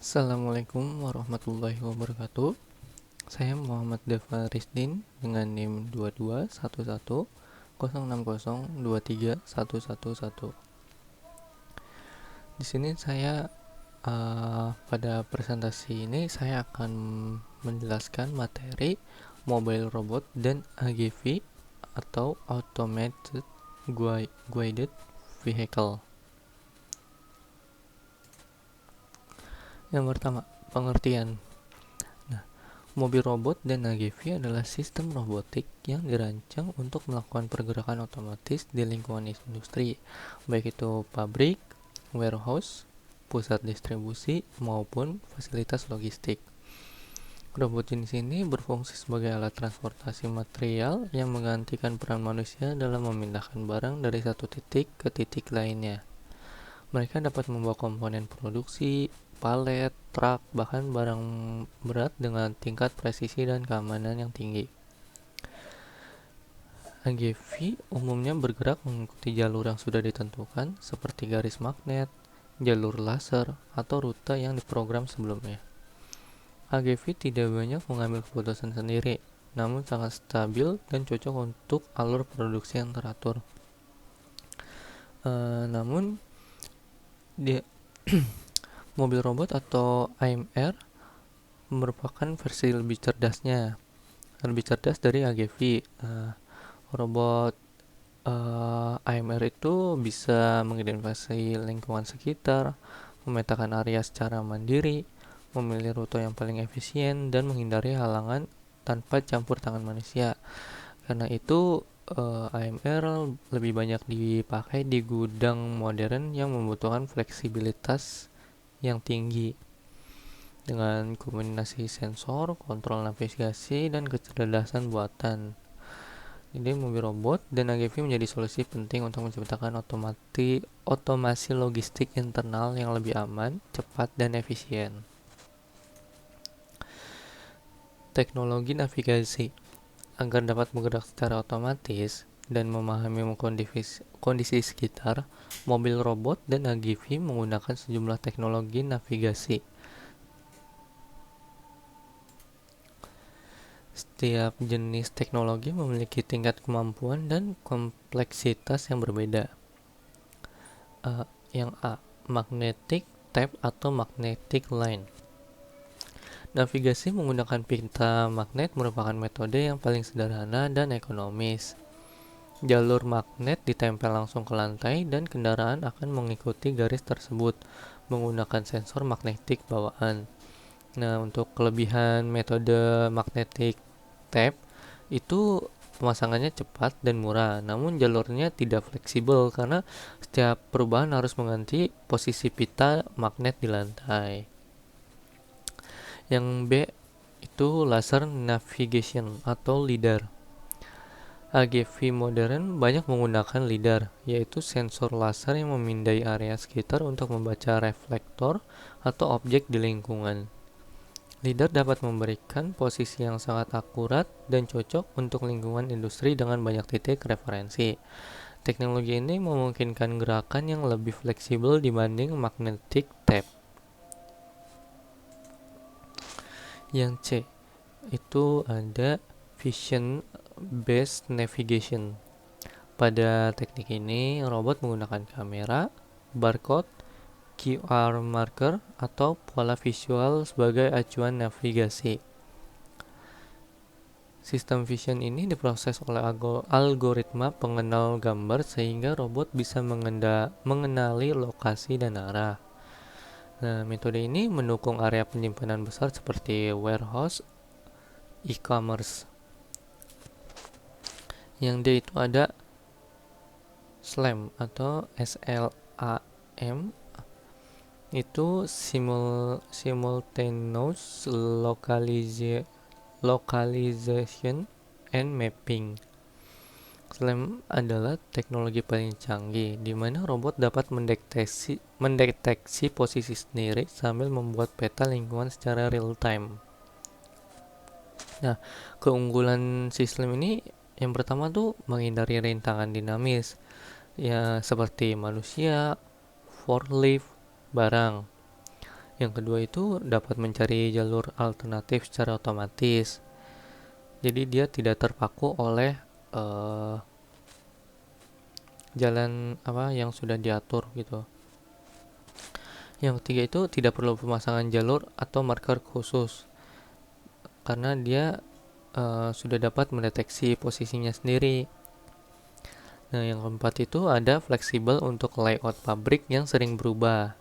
Assalamualaikum warahmatullahi wabarakatuh. Saya Muhammad Deva Risdin dengan NIM 221110602311. Di sini saya pada presentasi ini saya akan menjelaskan materi mobile robot dan AGV atau Automated Guided Vehicle. Yang pertama, pengertian. Mobil robot dan AGV adalah sistem robotik yang dirancang untuk melakukan pergerakan otomatis di lingkungan industri, baik itu pabrik, warehouse, pusat distribusi, maupun fasilitas logistik. Robot jenis ini berfungsi sebagai alat transportasi material yang menggantikan peran manusia dalam memindahkan barang dari satu titik ke titik lainnya. Mereka dapat membawa komponen produksi, palet, truk, bahkan barang berat dengan tingkat presisi dan keamanan yang tinggi. AGV umumnya bergerak mengikuti jalur yang sudah ditentukan, seperti garis magnet, jalur laser, atau rute yang diprogram sebelumnya. AGV tidak banyak mengambil keputusan sendiri, namun sangat stabil dan cocok untuk alur produksi yang teratur. Namun mobil robot atau AMR merupakan versi lebih cerdas dari AGV. Robot AMR itu bisa mengidentifikasi lingkungan sekitar, memetakan area secara mandiri, memilih rute yang paling efisien, dan menghindari halangan tanpa campur tangan manusia. Karena itu AMR lebih banyak dipakai di gudang modern yang membutuhkan fleksibilitas yang tinggi dengan kombinasi sensor, kontrol navigasi, dan kecerdasan buatan. Jadi mobil robot dan AGV menjadi solusi penting untuk menciptakan otomasi logistik internal yang lebih aman, cepat, dan efisien. Teknologi navigasi. Agar dapat bergerak secara otomatis dan memahami kondisi sekitar, mobil robot dan AGV menggunakan sejumlah teknologi navigasi. Setiap jenis teknologi memiliki tingkat kemampuan dan kompleksitas yang berbeda. Yang A, magnetic tape atau magnetic line. Navigasi menggunakan pita magnet merupakan metode yang paling sederhana dan ekonomis. Jalur magnet ditempel langsung ke lantai dan kendaraan akan mengikuti garis tersebut menggunakan sensor magnetik bawaan. Nah, untuk kelebihan metode magnetic tape itu pemasangannya cepat dan murah, namun jalurnya tidak fleksibel karena setiap perubahan harus mengganti posisi pita magnet di lantai. Yang B itu laser navigation atau LiDAR. AGV modern banyak menggunakan LiDAR, yaitu sensor laser yang memindai area sekitar untuk membaca reflektor atau objek di lingkungan. LiDAR dapat memberikan posisi yang sangat akurat dan cocok untuk lingkungan industri dengan banyak titik referensi. Teknologi ini memungkinkan gerakan yang lebih fleksibel dibanding magnetic tape. Yang C itu ada vision based navigation. Pada teknik ini, robot menggunakan kamera, barcode, QR marker, atau pola visual sebagai acuan navigasi. Sistem vision ini diproses oleh algoritma pengenal gambar sehingga robot bisa mengenali lokasi dan arah. Nah, metode ini mendukung area penyimpanan besar seperti warehouse, e-commerce. Yang D itu ada SLAM atau SLAM, itu simultaneous localization and mapping. SLAM adalah teknologi paling canggih di mana robot dapat mendeteksi posisi sendiri sambil membuat peta lingkungan secara real time. Nah, keunggulan sistem ini yang pertama tuh menghindari rintangan dinamis ya seperti manusia, forklift, barang. Yang kedua itu dapat mencari jalur alternatif secara otomatis. Jadi dia tidak terpaku oleh jalan apa yang sudah diatur gitu. Yang ketiga itu tidak perlu pemasangan jalur atau marker khusus karena dia sudah dapat mendeteksi posisinya sendiri. Nah, yang keempat itu ada fleksibel untuk layout pabrik yang sering berubah.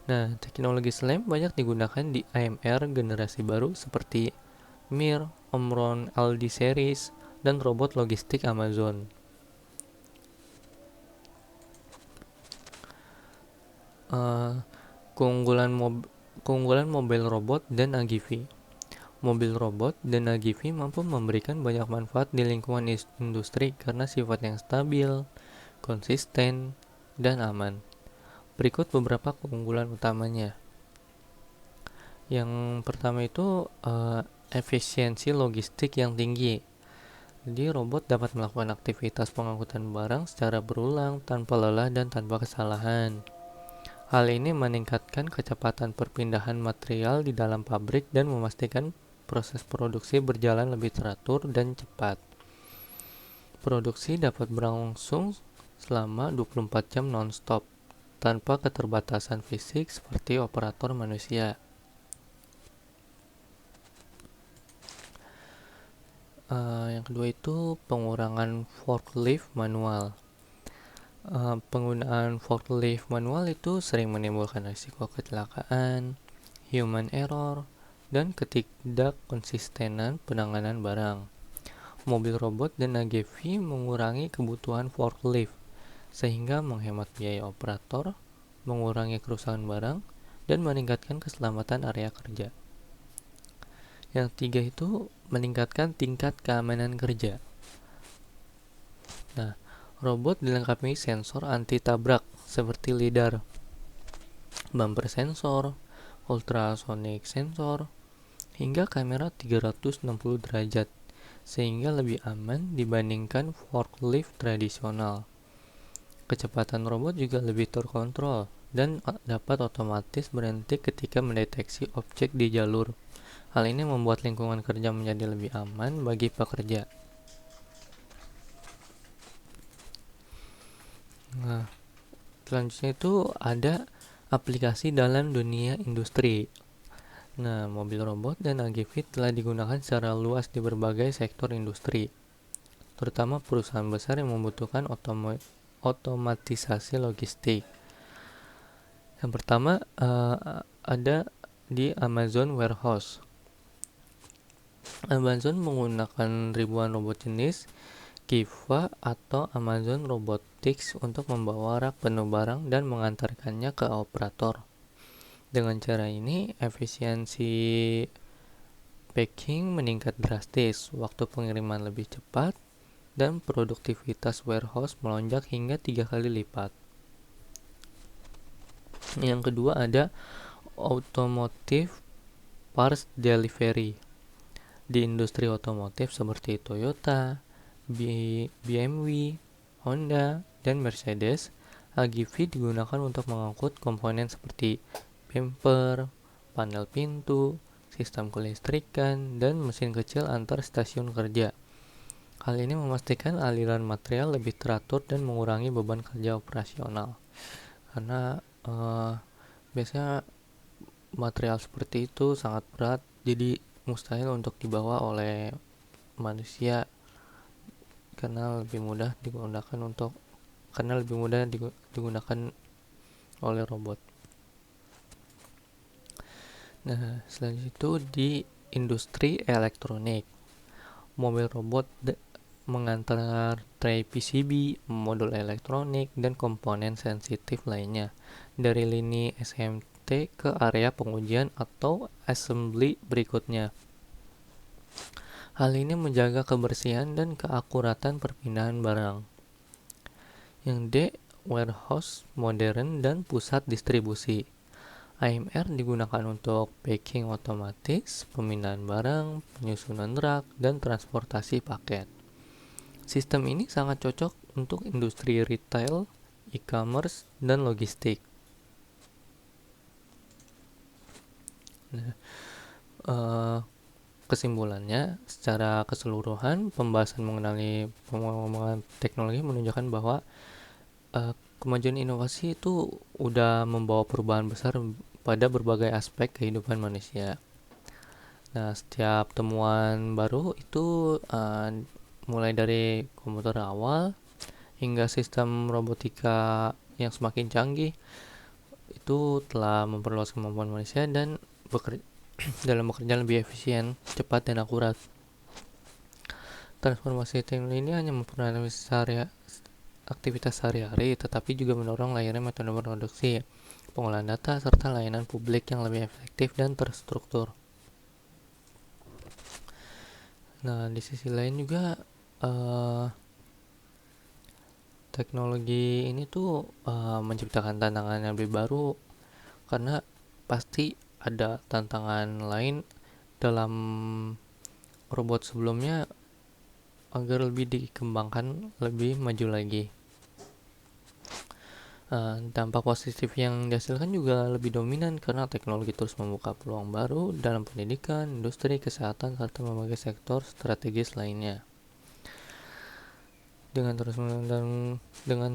Nah, teknologi SLAM banyak digunakan di AMR generasi baru seperti Mir, Omron LD series, dan robot logistik Amazon. Uh, keunggulan mobil robot dan AGV. Mobil robot dan AGV mampu memberikan banyak manfaat di lingkungan industri karena sifat yang stabil, konsisten, dan aman. Berikut beberapa keunggulan utamanya. Yang pertama itu efisiensi logistik yang tinggi. Jadi robot dapat melakukan aktivitas pengangkutan barang secara berulang tanpa lelah dan tanpa kesalahan. Hal ini meningkatkan kecepatan perpindahan material di dalam pabrik dan memastikan proses produksi berjalan lebih teratur dan cepat. Produksi dapat berlangsung selama 24 jam non-stop tanpa keterbatasan fisik seperti operator manusia. Yang kedua itu pengurangan forklift manual. Penggunaan forklift manual itu sering menimbulkan risiko kecelakaan, human error, dan ketidakkonsistenan penanganan barang. Mobil robot dan AGV mengurangi kebutuhan forklift, sehingga menghemat biaya operator, mengurangi kerusakan barang, dan meningkatkan keselamatan area kerja. Yang tiga itu meningkatkan tingkat keamanan kerja. Nah, robot dilengkapi sensor anti tabrak seperti lidar, bumper sensor, ultrasonic sensor, hingga kamera 360 derajat, sehingga lebih aman dibandingkan forklift tradisional. Kecepatan robot juga lebih terkontrol dan dapat otomatis berhenti ketika mendeteksi objek di jalur. Hal ini membuat lingkungan kerja menjadi lebih aman bagi pekerja. Nah, selanjutnya itu ada aplikasi dalam dunia industri. Nah, mobil robot dan AGV telah digunakan secara luas di berbagai sektor industri, terutama perusahaan besar yang membutuhkan otomatisasi logistik. Yang pertama ada di Amazon Warehouse. Amazon menggunakan ribuan robot jenis Kiva atau Amazon Robotics untuk membawa rak penuh barang dan mengantarkannya ke operator. Dengan cara ini, efisiensi packing meningkat drastis, waktu pengiriman lebih cepat, dan produktivitas warehouse melonjak hingga 3 kali lipat. Yang kedua ada automotive parts delivery. Di industri otomotif seperti Toyota, BMW, Honda, dan Mercedes, AGV digunakan untuk mengangkut komponen seperti bumper, panel pintu, sistem kelistrikan, dan mesin kecil antar stasiun kerja. Hal ini memastikan aliran material lebih teratur dan mengurangi beban kerja operasional. Karena biasanya material seperti itu sangat berat, jadi mustahil untuk dibawa oleh manusia karena lebih mudah digunakan oleh robot. Nah, selanjutnya itu di industri elektronik, mobil robot mengantar tray PCB, modul elektronik, dan komponen sensitif lainnya dari lini SMT ke area pengujian atau assembly berikutnya. Hal ini menjaga kebersihan dan keakuratan perpindahan barang. Yang D, warehouse modern dan pusat distribusi. AMR digunakan untuk packing otomatis, pemindahan barang, penyusunan rak, dan transportasi paket. Sistem ini sangat cocok untuk industri retail, e-commerce, dan logistik. Nah, eh, kesimpulannya, secara keseluruhan pembahasan mengenai pengembangan teknologi menunjukkan bahwa kemajuan inovasi itu udah membawa perubahan besar pada berbagai aspek kehidupan manusia. Nah, setiap temuan baru itu mulai dari komputer awal hingga sistem robotika yang semakin canggih itu telah memperluas kemampuan manusia dan dalam bekerja lebih efisien, cepat, dan akurat. Transformasi teknologi ini hanya mempengaruhi aktivitas sehari-hari, tetapi juga mendorong lahirnya metode produksi, pengolahan data, serta layanan publik yang lebih efektif dan terstruktur. Nah, di sisi lain juga teknologi ini tuh menciptakan tantangan yang lebih baru, karena pasti ada tantangan lain dalam robot sebelumnya agar lebih dikembangkan, lebih maju lagi. Dampak positif yang dihasilkan juga lebih dominan karena teknologi terus membuka peluang baru dalam pendidikan, industri, kesehatan, serta berbagai sektor strategis lainnya. Dengan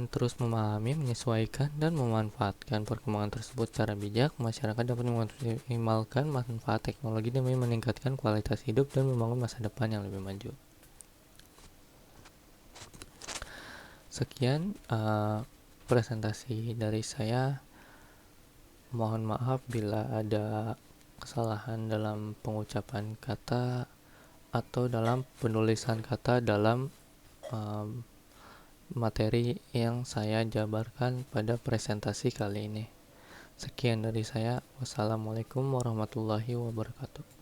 terus memahami, menyesuaikan, dan memanfaatkan perkembangan tersebut secara bijak, masyarakat dapat mengoptimalkan manfaat teknologi demi meningkatkan kualitas hidup dan membangun masa depan yang lebih maju. Sekian presentasi dari saya. Mohon maaf bila ada kesalahan dalam pengucapan kata atau dalam penulisan kata dalam materi yang saya jabarkan pada presentasi kali ini. Sekian dari saya. Wassalamualaikum warahmatullahi wabarakatuh.